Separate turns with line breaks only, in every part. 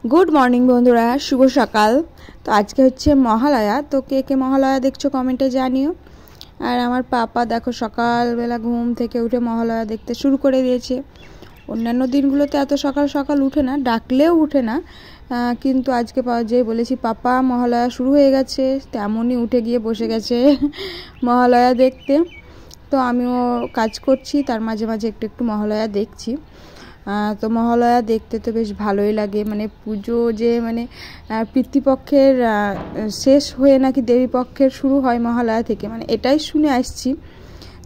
Good morning বন্ধুরা, শুভ সকাল। তো আজকে হচ্ছে মহালয়া। তো কে কে মহালয়া দেখছো কমেন্টে জানিও। আর আমার পাপা দেখো সকালবেলা ঘুম থেকে উঠে মহালয়া দেখতে শুরু করে দিয়েছে। অন্যান্য দিনগুলোতে এত সকাল সকাল উঠে না, ডাকলেও উঠে না, কিন্তু আজকে যেই বলেছি পাপা মহালয়া শুরু হয়ে গেছে, তেমনই উঠে গিয়ে বসে গেছে মহালয়া দেখতে। তো আমিও কাজ করছি, তার মাঝে মাঝে একটু একটু মহালয়া দেখছি। তো মহালয়া দেখতে তো বেশ ভালোই লাগে। মানে পুজো যে মানে পিতৃপক্ষের শেষ হয়ে নাকি দেবীপক্ষের শুরু হয় মহালয়া থেকে, মানে এটাই শুনে আসছি।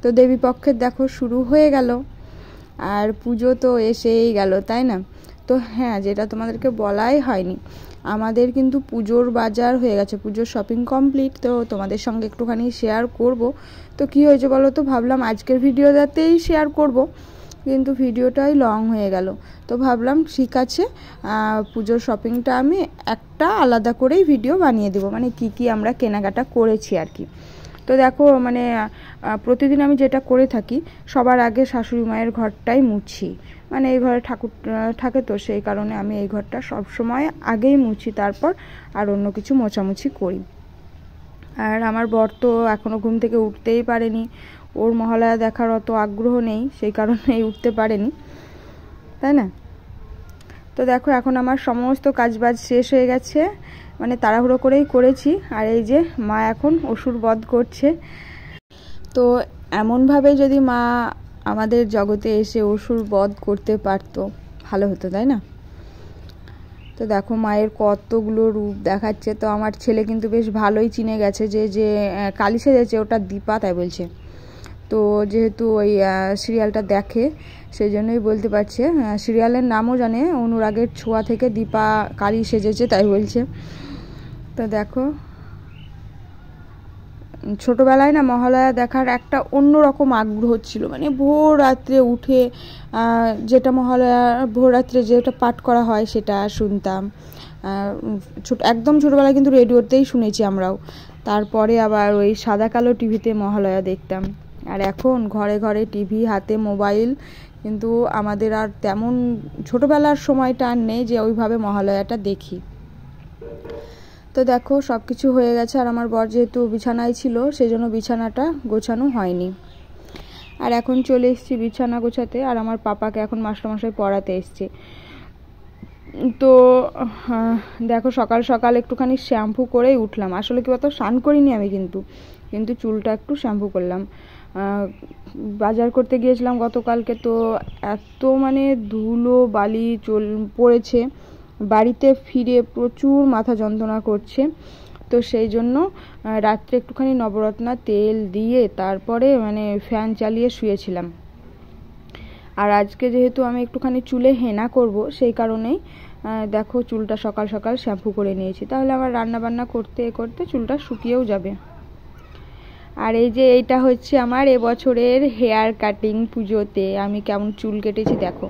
তো দেবীপক্ষের দেখো শুরু হয়ে গেল, আর পুজো তো এসেই গেল, তাই না? তো হ্যাঁ, যেটা তোমাদেরকে বলাই হয়নি, আমাদের কিন্তু পুজোর বাজার হয়ে গেছে, পুজোর শপিং কমপ্লিট। তো তোমাদের সঙ্গে একটুখানি শেয়ার করব। তো কি হয়েছে বলো তো, ভাবলাম আজকের ভিডিওটাতেই শেয়ার করব, কিন্তু ভিডিওটাই লং হয়ে গেল। তো ভাবলাম ঠিক আছে, পুজোর শপিংটা আমি একটা আলাদা করেই ভিডিও বানিয়ে দেবো, মানে কি কি আমরা কেনাকাটা করেছি আর কি। তো দেখো, মানে প্রতিদিন আমি যেটা করে থাকি, সবার আগে শাশুড়ি মায়ের ঘরটাই মুছি। মানে এই ঘরে ঠাকুর থাকে, তো সেই কারণে আমি এই ঘরটা সবসময় আগেই মুছি, তারপর আর অন্য কিছু মোছামুছি করি। আর আমার বর তো এখনও ঘুম থেকে উঠতেই পারেনি, ওর মহালয়া দেখার অত আগ্রহ নেই, সেই কারণেই উঠতে পারেনি, তাই না? তো দেখো, এখন আমার সমস্ত কাজবাজ শেষ হয়ে গেছে, মানে তাড়াহুড়ো করেই করেছি। আর এই যে মা এখন অসুর বধ করছে। তো এমনভাবে যদি মা আমাদের জগতে এসে অসুর বধ করতে পারতো, ভালো হতো, তাই না? তো দেখো মায়ের কতগুলো রূপ দেখাচ্ছে। তো আমার ছেলে কিন্তু বেশ ভালোই চিনে গেছে যে যে কালী সেজেছে ওটা দীপা, তাই বলছে। তো যেহেতু ওই সিরিয়ালটা দেখে, সেই জন্যই বলতে পারছে। সিরিয়ালের নামও জানে, অনুরাগের ছোঁয়া থেকে দীপা কালী সেজেছে, তাই বলছে। তো দেখো, ছোটোবেলায় না মহালয়া দেখার একটা অন্যরকম আগ্রহ ছিল। মানে ভোর রাত্রে উঠে যেটা মহালয়া ভোর রাত্রে যেটা পাঠ করা হয় সেটা শুনতাম। একদম ছোটোবেলায় কিন্তু রেডিওতেই শুনেছি আমরাও। তারপরে আবার ওই সাদা কালো টিভিতে মহালয়া দেখতাম। আর এখন ঘরে ঘরে টিভি, হাতে মোবাইল, কিন্তু আমাদের আর তেমন ছোটোবেলার সময়টা আর নেই যে ওইভাবে মহালয়াটা দেখি। তো দেখো সব কিছু হয়ে গেছে, আর আমার বর যেহেতু বিছানায় ছিল, সেই জন্য বিছানাটা গোছানো হয়নি। আর এখন চলে এসেছি বিছানা গোছাতে, আর আমার পাপাকে এখন মাস্টারমশাই পড়াতে এসছে। তো দেখো, সকাল সকাল একটুখানি শ্যাম্পু করেই উঠলাম। আসলে কি বলতো, স্নান করিনি আমি, কিন্তু চুলটা একটু শ্যাম্পু করলাম। বাজার করতে গিয়েছিলাম গতকালকে, তো এত মানে ধুলো বালি পড়েছে, বাড়িতে ফিরে প্রচুর মাথা যন্ত্রণা করছে। তো সেই জন্য রাত্রে একটুখানি নবরত্না তেল দিয়ে তারপরে মানে ফ্যান চালিয়ে শুয়েছিলাম। আর আজকে যেহেতু আমি একটুখানি চুলে হেনা করব, সেই কারণেই দেখো চুলটা সকাল সকাল শ্যাম্পু করে নিয়েছি, তাহলে আমার রান্না বান্না করতে করতে চুলটা শুকিয়েও যাবে। আর এই যে এইটা হচ্ছে আমার এবছরের হেয়ার কাটিং। পুজোতে আমি কেমন চুল কেটেছি দেখো।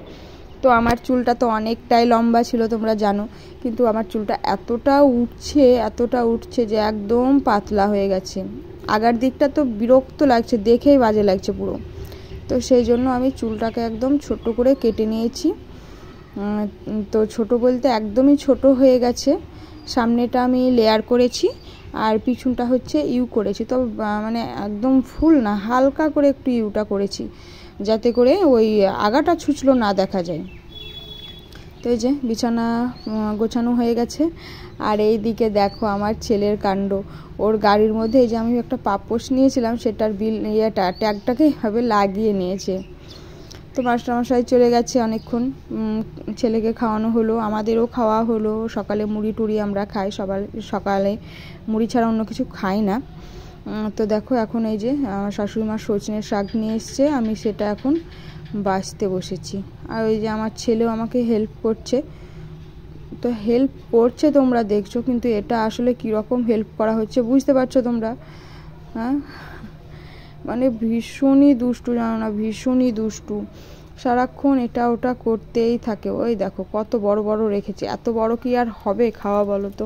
তো আমার চুলটা তো অনেকটাই লম্বা ছিল, তোমরা জানো, কিন্তু আমার চুলটা এতটা উঠছে যে একদম পাতলা হয়ে গেছে। আগার দিকটা তো বিরক্ত লাগছে, দেখেই বাজে লাগছে পুরো। তো সেই জন্য আমি চুলটাকে একদম ছোট করে কেটে নিয়েছি। তো ছোট বলতে একদমই ছোট হয়ে গেছে। সামনেটা আমি লেয়ার করেছি, আর পিছনটা হচ্ছে ইউ করেছি। তো মানে একদম ফুল না, হালকা করে একটু ইউটা করেছি, যাতে করে ওই আগাটা ছুঁচলো না দেখা যায়। তো এই যে বিছানা গোছানো হয়ে গেছে। আর এই দিকে দেখো আমার ছেলের কাণ্ড। ওর গাড়ির মধ্যে এই যে আমি একটা পাপোশ নিয়েছিলাম, সেটার ট্যাগটাকে এভাবে লাগিয়ে নিয়েছে। তো মাস্টারমশাই চলে গেছে অনেকক্ষণ, ছেলেকে খাওয়ানো হলো, আমাদেরও খাওয়া হলো। সকালে মুড়ি টুড়ি আমরা খাই, সকালে মুড়ি ছাড়া অন্য কিছু খাই না। তো দেখো এখন এই যে শাশুড়ি মা সজনের শাক নিয়ে এসছে, আমি সেটা এখন বাছতে বসেছি। আর ওই যে আমার ছেলেও আমাকে হেল্প করছে। তো হেল্প করছে তোমরা দেখছো, কিন্তু এটা আসলে কীরকম হেল্প করা হচ্ছে বুঝতে পারছো তোমরা? হ্যাঁ, মানে ভীষণই দুষ্টু, জানো না, ভীষণই দুষ্টু। সারাক্ষণ এটা ওটা করতেই থাকে। ওই দেখো কত বড় বড় রেখেছে, এত বড় কি আর হবে খাওয়া বলো তো?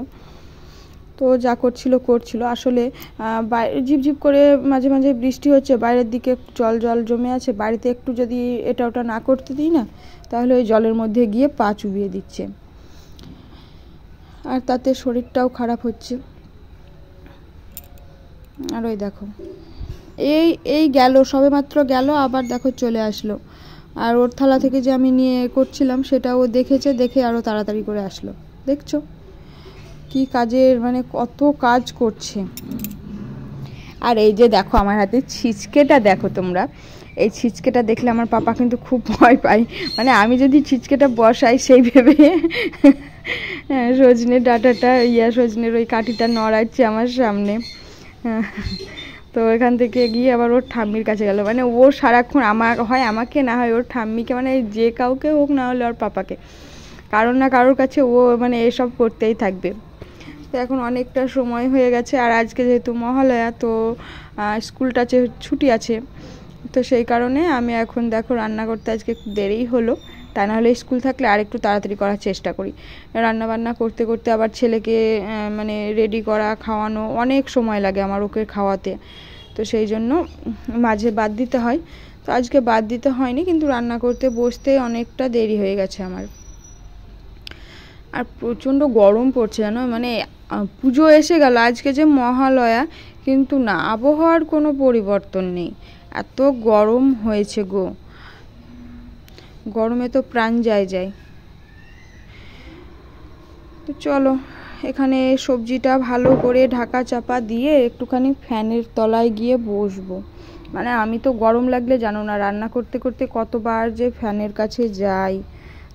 তো যা করছিল আসলে ঝিপঝিপ করে মাঝে মাঝে বৃষ্টি হচ্ছে, বাইরের দিকে জল জমে আছে, বাড়িতে একটু যদি এটা ওটা না করতে দিই না, তাহলে ওই জলের মধ্যে গিয়ে পা চুবিয়ে দিচ্ছে। আর তাতে শরীরটাও খারাপ হচ্ছে। আর ওই দেখো এই গেল, সবেমাত্র গেল, আবার দেখো চলে আসলো। আর ওর থালা থেকে যে আমি নিয়ে করছিলাম সেটা ও দেখেছে, দেখে আরও তাড়াতাড়ি করে আসলো। দেখছো কি কাজের, মানে কত কাজ করছে। আর এই যে দেখো আমার হাতে ছিচকেটা দেখো তোমরা, এই ছিচকেটা দেখলে আমার পাপা কিন্তু খুব ভয় পায়। মানে আমি যদি ছিচকেটা বসাই সেই ভেবে সজনে ডাঁটাটা সজনের ওই কাঠিটা নড়াচ্ছে আমার সামনে। তো এখান থেকে গিয়ে আবার ওর ঠাম্মির কাছে গেল। মানে ও সারাক্ষণ আমাকে না হয় ওর ঠাম্মিকে, মানে যে কাউকে হোক, না হলে ওর পাপাকে, কারোর না কারোর কাছে ও মানে এসব করতেই থাকবে। তো এখন অনেকটা সময় হয়ে গেছে, আর আজকে যেহেতু মহালয়া, তো স্কুলটা ছুটি আছে, তো সেই কারণে আমি এখন দেখো রান্না করতে আজকে একটু দেরিই হলো। তা নাহলে স্কুল থাকলে আর একটু তাড়াতাড়ি করার চেষ্টা করি। রান্না বান্না করতে করতে আবার ছেলেকে মানে রেডি করা, খাওয়ানো, অনেক সময় লাগে আমার ওকে খাওয়াতে। তো সেই জন্য মাঝে বাদ দিতে হয়। তো আজকে বাদ দিতে হয়নি, কিন্তু রান্না করতে বসতে অনেকটা দেরি হয়ে গেছে আমার। আর প্রচণ্ড গরম পড়ছে জানো, মানে পুজো এসে গেল, আজকে যে মহালয়া, কিন্তু না, আবহাওয়ার কোনো পরিবর্তন নেই। এত গরম হয়েছে গো, গরমে তো প্রাণ যায়। তো চলো এখানে সবজিটা ভালো করে ঢাকা চাপা দিয়ে একটুখানি ফ্যানের তলায় গিয়ে বসবো। মানে আমি তো গরম লাগলে জানো না, রান্না করতে করতে কতবার যে ফ্যানের কাছে যাই।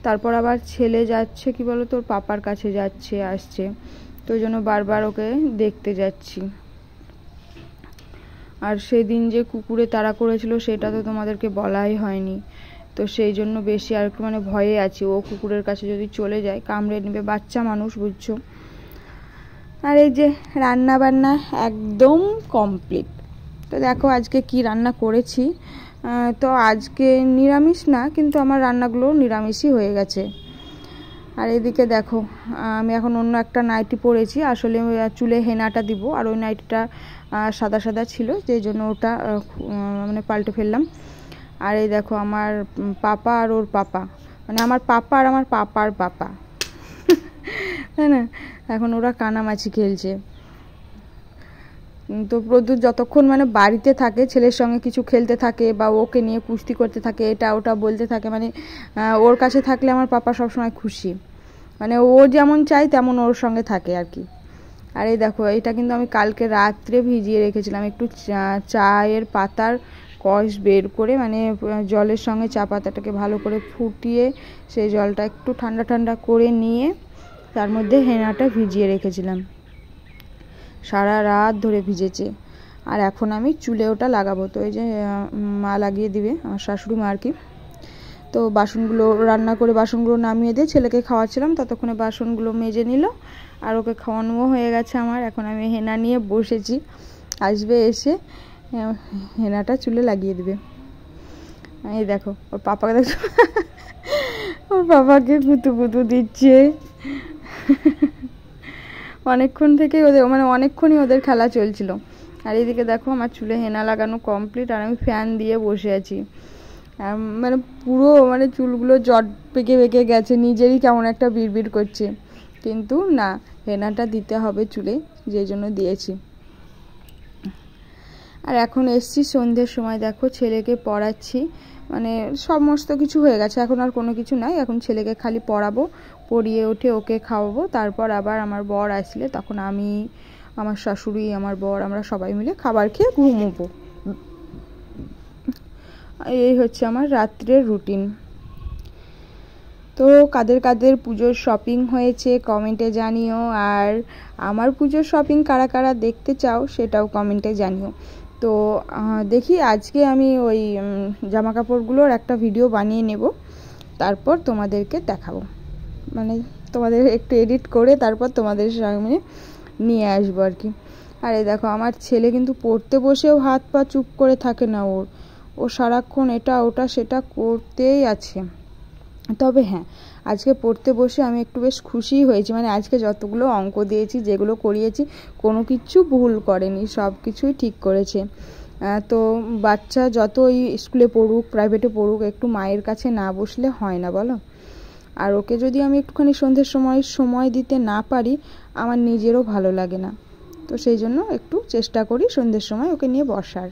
তারপর আবার ছেলে যাচ্ছে কি বলো, তোর পাপার কাছে যাচ্ছে আসছে, তো ওই জন্য বারবার ওকে দেখতে যাচ্ছি। আর সেদিন যে কুকুরে তাড়া করেছিল সেটা তো তোমাদেরকে বলাই হয়নি, তো সেই জন্য বেশি আর একটু মানে ভয়ে আছি, ও কুকুরের কাছে যদি চলে যায় কামড়ে নেবে, বাচ্চা মানুষ বুঝছো। আর এই যে রান্না বান্না একদম কমপ্লিট। তো দেখো আজকে কি রান্না করেছি। তো আজকে নিরামিষ না, কিন্তু আমার রান্নাগুলো নিরামিষই হয়ে গেছে। আর এদিকে দেখো আমি এখন অন্য একটা নাইটি পরেছি, আসলে চুলে হেনাটা দিব, আর ওই নাইটিটা সাদা সাদা ছিল, যেই জন্য ওটা মানে পাল্টে ফেললাম। আর এই দেখো আমার পাপা আর ওর পাপা, মানে আমার পাপা আর আমার পাপার পাপা, তাই না, এখন ওরা কানামাছি খেলছে। তো প্রদ্যুৎ যতক্ষণ মানে বাড়িতে থাকে ছেলের সঙ্গে কিছু খেলতে থাকে বা ওকে নিয়ে কুস্তি করতে থাকে, এটা ওটা বলতে থাকে, মানে ওর কাছে থাকলে আমার পাপা সবসময় খুশি, মানে ও যেমন চাই তেমন ওর সঙ্গে থাকে আর কি। আর এই দেখো এটা কিন্তু আমি কালকে রাত্রে ভিজিয়ে রেখেছিলাম, একটু চায়ের পাতার কষ বের করে, মানে জলের সঙ্গে চা পাতাটাকে ভালো করে ফুটিয়ে সেই জলটা একটু ঠান্ডা ঠান্ডা করে নিয়ে তার মধ্যে হেনাটা ভিজিয়ে রেখেছিলাম, সারা রাত ধরে ভিজেছে। আর এখন আমি চুলে ওটা লাগাবো। তো এই যে মা লাগিয়ে দিবে, আমার শাশুড়ি মা আর কি। তো বাসনগুলো রান্না করে বাসনগুলো নামিয়ে দিয়ে ছেলেকে খাওয়াচ্ছিলাম, ততক্ষণে বাসনগুলো মেজে নিল, আর ওকে খাওয়ানোও হয়ে গেছে আমার। এখন আমি হেনা নিয়ে বসেছি, আসবে এসে হেনাটা চুলে লাগিয়ে দিবে। এই দেখো ওর পাপাকে দেখো, ওর পাপাকে কুতু কুতু দিচ্ছে। অনেকক্ষণ থেকে ওদের মানে অনেকক্ষণই ওদের খেলা চলছিল। আর এদিকে দেখো আমার চুলে হেনা লাগানো কমপ্লিট, আর আমি ফ্যান দিয়ে বসে আছি। মানে পুরো মানে চুলগুলো জট পেকে পেকে গেছে, নিজেরই কেমন একটা বিড়বিড় করছে, কিন্তু না, হেনাটা দিতে হবে চুলে, যেই জন্য দিয়েছি। আর এখন এসছি সন্ধ্যের সময়, দেখো ছেলেকে পড়াচ্ছি, মানে সমস্ত কিছু হয়ে গেছে, এখন আর কোনো কিছু নাই, এখন ছেলেকে খালি পড়াবো, পড়িয়ে উঠে ওকে খাওয়াবো, তারপর আবার আমার বর আসলে তখন আমি, আমার শাশুড়ি, আমার বর, আমরা সবাই মিলে খাবার খেয়ে ঘুমোবো। এই হচ্ছে আমার রাত্রের রুটিন। তো কাদের কাদের পুজোর শপিং হয়েছে কমেন্টে জানিও, আর আমার পুজোর শপিং কারা কারা দেখতে চাও সেটাও কমেন্টে জানিও। তো দেখি আজকে আমি ওই জামা কাপড়গুলোর একটা ভিডিও বানিয়ে নেব, তারপর তোমাদেরকে দেখাবো, মানে তোমাদের একটু এডিট করে তারপর তোমাদের সামনে নিয়ে আসবো আর কি। আর এই দেখো আমার ছেলে কিন্তু পড়তে বসেও হাত পা চুপ করে থাকে না, ও সারাক্ষণ এটা ওটা সেটা করতেই আছে। তবে হ্যাঁ, আজকে পড়তে বসে আমি একটু বেশ খুশিই হয়েছি, মানে আজকে যতগুলো অঙ্ক দিয়েছি, যেগুলো করিয়েছি, কোনো কিছু ভুল করেনি, সব কিছুই ঠিক করেছে। তো বাচ্চা যতই স্কুলে পড়ুক, প্রাইভেটে পড়ুক, একটু মায়ের কাছে না বসলে হয় না বলো। আর ওকে যদি আমি একটুখানি সন্ধ্যের সময় দিতে না পারি, আমার নিজেরও ভালো লাগে না। তো সেই জন্য একটু চেষ্টা করি সন্ধ্যের সময় ওকে নিয়ে বসার।